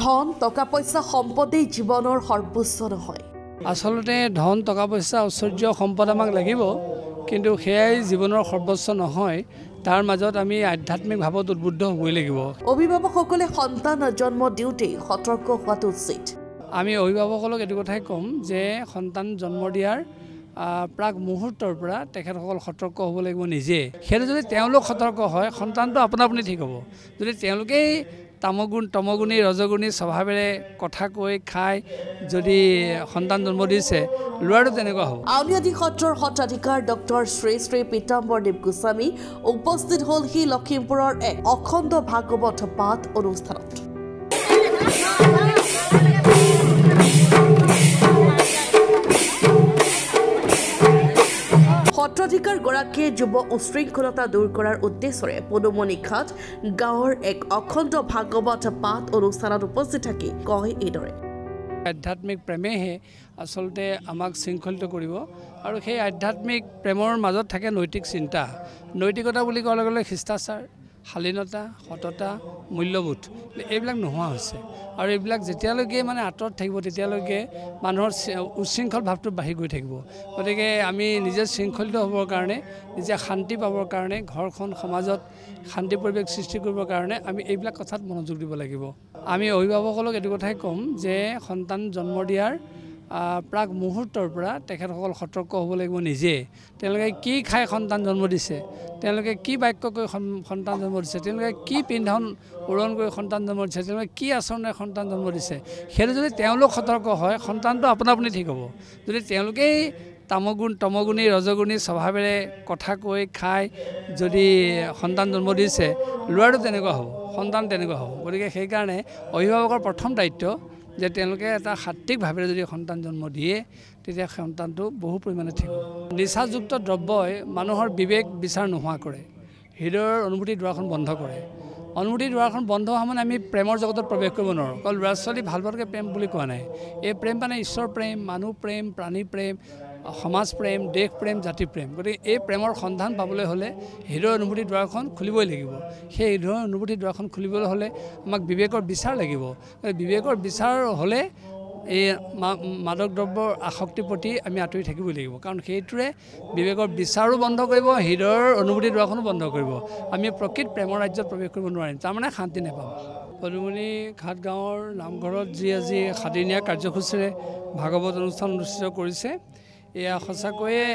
ধন টকা পইচা সম্পদেই জীৱনৰ সৰ্বোচ্চ নহয়। আসলতে ধন টকা পইচা ঐশ্বৰ্য সম্পদ আমাক লাগিব, কিন্তু সেয়াই জীৱনৰ সৰ্বোচ্চ নহয়। তাৰ মাজত আমি আধ্যাত্মিক ভাৱত উদ্বুদ্ধ হ'বই লাগিব। অভিভাৱকসকলে সন্তান জন্ম দিওঁতেই সতৰ্ক হোৱাটো উচিত। আমি অভিভাৱকসকলক এইটো কথাই ক'ম যে সন্তান জন্ম দিয়াৰ প্ৰাক মুহূৰ্তৰ পৰা তেখেতসকল সতৰ্ক হ'ব লাগিব নিজে। সেইটো যদি তেওঁলোক সতৰ্ক হয় সন্তানটো আপোনা আপুনি ঠিক হ'ব। যদি তেওঁলোকেই তমগুণী ৰজগুণী স্বভাৱেৰে কথা কৈ খাই যদি সন্তান জন্ম দিছে, ল'ৰাটো তেনেকুৱা হ'ব। আউনীআটী সত্ৰৰ সত্ৰাধিকাৰ ডক্টৰ শ্ৰী শ্ৰী পীতাম্বৰদেৱ গোস্বামী উপস্থিত হ'লহি লখিমপুৰৰ এক অখণ্ড ভাগৱত পাঠ অনুষ্ঠানত। সত্ৰাধিকাৰগৰাকীয়ে যুৱ উশৃংখলতা দূৰ কৰাৰ উদ্দেশ্যৰে পদুমণিঘাট গাঁৱৰ এক অখণ্ড ভাগৱত পাঠ অনুষ্ঠানত উপস্থিত থাকি কয় এইদৰে। আধ্যাত্মিক প্ৰেমেহে আচলতে আমাক শৃংখলিত কৰিব, আৰু সেই আধ্যাত্মিক প্ৰেমৰ মাজত থাকে নৈতিক চিন্তা। নৈতিকতা বুলি কোৱাৰ লগে লগে শিষ্টাচাৰ, শালীনতা, সততা, মূল্যবোধ এইবিলাক নোহোৱা হৈছে। আৰু এইবিলাক যেতিয়ালৈকে আঁতৰত থাকিব তেতিয়ালৈকে মানুহৰ উচ্ছৃংখল ভাৱটো বাঢ়ি গৈ থাকিব। গতিকে আমি নিজে শৃংখলিত হ'বৰ কাৰণে, নিজে শান্তি পাবৰ কাৰণে, ঘৰখন সমাজত শান্তি পৰিৱেশ সৃষ্টি কৰিবৰ কাৰণে আমি এইবিলাক কথাত মনোযোগ দিব লাগিব। আমি অভিভাৱকসকলক এইটো কথাই ক'ম যে সন্তান জন্ম দিয়াৰ প্ৰাক মুহূৰ্তৰ পৰা তেখেতসকল সতৰ্ক হ'ব লাগিব নিজে। তেওঁলোকে কি খাই সন্তান জন্ম দিছে, তেওঁলোকে কি বাক্য কৈ সন্তান জন্ম দিছে, তেওঁলোকে কি পিন্ধন উৰণ কৰি সন্তান জন্ম দিছে, তেওঁলোকে কি আচৰণে সন্তান জন্ম দিছে, সেইটো যদি তেওঁলোক সতৰ্ক হয় সন্তানটো আপোনা আপুনি ঠিক হ'ব। যদি তেওঁলোকেই তমগুণী ৰজগুণী স্বভাৱেৰে কথা কৈ খাই যদি সন্তান জন্ম দিছে, ল'ৰাটো তেনেকুৱা হ'ব, সন্তান তেনেকুৱা হ'ব। গতিকে সেইকাৰণে অভিভাৱকৰ প্ৰথম দায়িত্ব যে তেওঁলোকে এটা সাত্বিক ভাৱেৰে যদি সন্তান জন্ম দিয়ে তেতিয়া সন্তানটো বহু পৰিমাণে ঠিক হ'ব। নিচাযুক্ত দ্ৰব্যই মানুহৰ বিবেক বিচাৰ নোহোৱা কৰে, হৃদয়ৰ অনুভূতি দুৱাৰখন বন্ধ কৰে। অনুভূতি দুৱাৰখন বন্ধ হোৱা মানে আমি প্ৰেমৰ জগতত প্ৰৱেশ কৰিব নোৱাৰোঁ। অকল ল'ৰা ছোৱালী ভাল পোৱাকৈ প্ৰেম বুলি কোৱা নাই। এই প্ৰেম ঈশ্বৰ প্ৰেম, মানুহ প্ৰেম, প্ৰাণী প্ৰেম, সমাজ প্ৰেম, দেশ প্ৰেম, জাতি প্ৰেম। গতিকে এই প্ৰেমৰ সন্ধান পাবলৈ হ'লে হৃদয়ৰ অনুভূতি দুৱাৰখন খুলিবই লাগিব। সেই হৃদয়ৰ অনুভূতি দুৱাৰখন খুলিবলৈ হ'লে আমাক বিবেকৰ বিচাৰ লাগিব। বিবেকৰ বিচাৰ হ'লে এই মাদক দ্ৰব্যৰ আসক্তিৰ প্ৰতি আমি আঁতৰি থাকিবই লাগিব, কাৰণ সেইটোৱে বিবেকৰ বিচাৰো বন্ধ কৰিব, হৃদয়ৰ অনুভূতি দুৱাৰখনো বন্ধ কৰিব। আমি প্ৰকৃত প্ৰেমৰ ৰাজ্যত প্ৰৱেশ কৰিব নোৱাৰিম, তাৰমানে শান্তি নাপাম। পদুমণিঘাট গাঁৱৰ নামঘৰত যি আজি 7 দিনীয়া কাৰ্যসূচীৰে ভাগৱত অনুষ্ঠান অনুষ্ঠিত কৰিছে, এয়া সঁচাকৈয়ে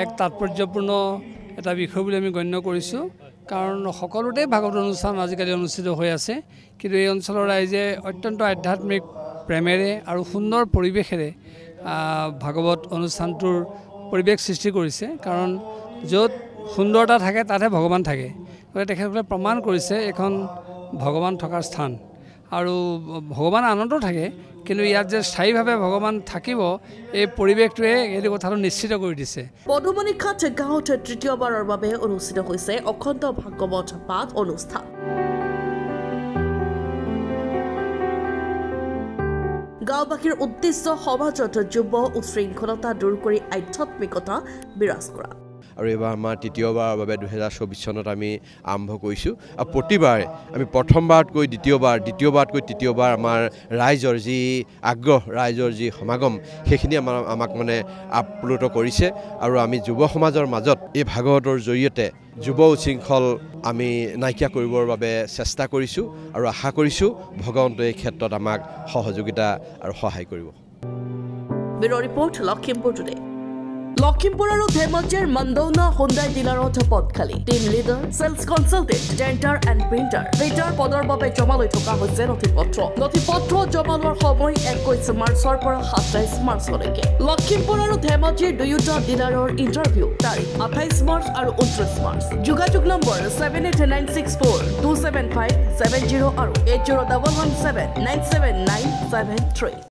এক তাৎপৰ্যপূৰ্ণ এটা বিষয় বুলি আমি গণ্য কৰিছোঁ। কাৰণ সকলোতে ভাগৱত অনুষ্ঠান আজিকালি অনুষ্ঠিত হৈ আছে, কিন্তু এই অঞ্চলৰ ৰাইজে অত্যন্ত আধ্যাত্মিক প্ৰেমেৰে আৰু সুন্দৰ পৰিৱেশেৰে ভাগৱত অনুষ্ঠানটোৰ পৰিৱেশ সৃষ্টি কৰিছে। কাৰণ য'ত সুন্দৰতা থাকে তাতহে ভগৱান থাকে। গতিকে তেখেতসকলে প্ৰমাণ কৰিছে এখন ভগৱান থকাৰ স্থান, আৰু ভগৱান আনন্দ থাকে, কিন্তু ইয়াত যে স্থায়ীভাৱে ভগৱান থাকিব এই পৰিৱেশটোৱে এইটো কথাটো নিশ্চিত কৰি দিছে। পদুমণিঘাট গাঁৱত তৃতীয়বাৰৰ বাবে অনুষ্ঠিত হৈছে অখণ্ড ভাগৱত পাঠ অনুষ্ঠান। গাঁওবাসীৰ উদ্দেশ্য সমাজত যুৱ উশৃংখলতা দূৰ কৰি আধ্যাত্মিকতা বিৰাজ কৰা। আৰু এইবাৰ আমাৰ তৃতীয়বাৰৰ বাবে 2024 চনত আমি আৰম্ভ কৰিছোঁ। আৰু প্ৰতিবাৰে আমি প্ৰথমবাৰতকৈ দ্বিতীয়বাৰ, দ্বিতীয়বাৰতকৈ তৃতীয়বাৰ আমাৰ ৰাইজৰ যি আগ্ৰহ, ৰাইজৰ যি সমাগম, সেইখিনি আমাক আপ্লুত কৰিছে। আৰু আমি যুৱ সমাজৰ মাজত এই ভাগৱতৰ জৰিয়তে যুৱ উশৃংখল আমি নাইকিয়া কৰিবৰ বাবে চেষ্টা কৰিছোঁ, আৰু আশা কৰিছোঁ ভগৱন্তই এই ক্ষেত্ৰত আমাক সহযোগিতা আৰু সহায় কৰিব। Bureau' report, Lakhimpur today. Lakhimpur আৰু ধেমাজিৰ মন্দৌনা হুণ্ডাই ডিলাৰত পদ খালী। Team leader, sales consultant, denter and printer, fitter পদৰ বাবে জমা লৈ থকা হৈছে নথিপত্ৰ জমা লোৱাৰ সময় 21 মাৰ্চৰ পৰা 27 মাৰ্চলৈকে। লখিমপুৰ আৰু ধেমাজিৰ দুয়োটা ডিলাৰৰ ইণ্টাৰভিউ তাৰিখ 28 মাৰ্চ আৰু 29 মাৰ্চ। যোগাযোগ নম্বৰ 78964275770 আৰু 8011797973।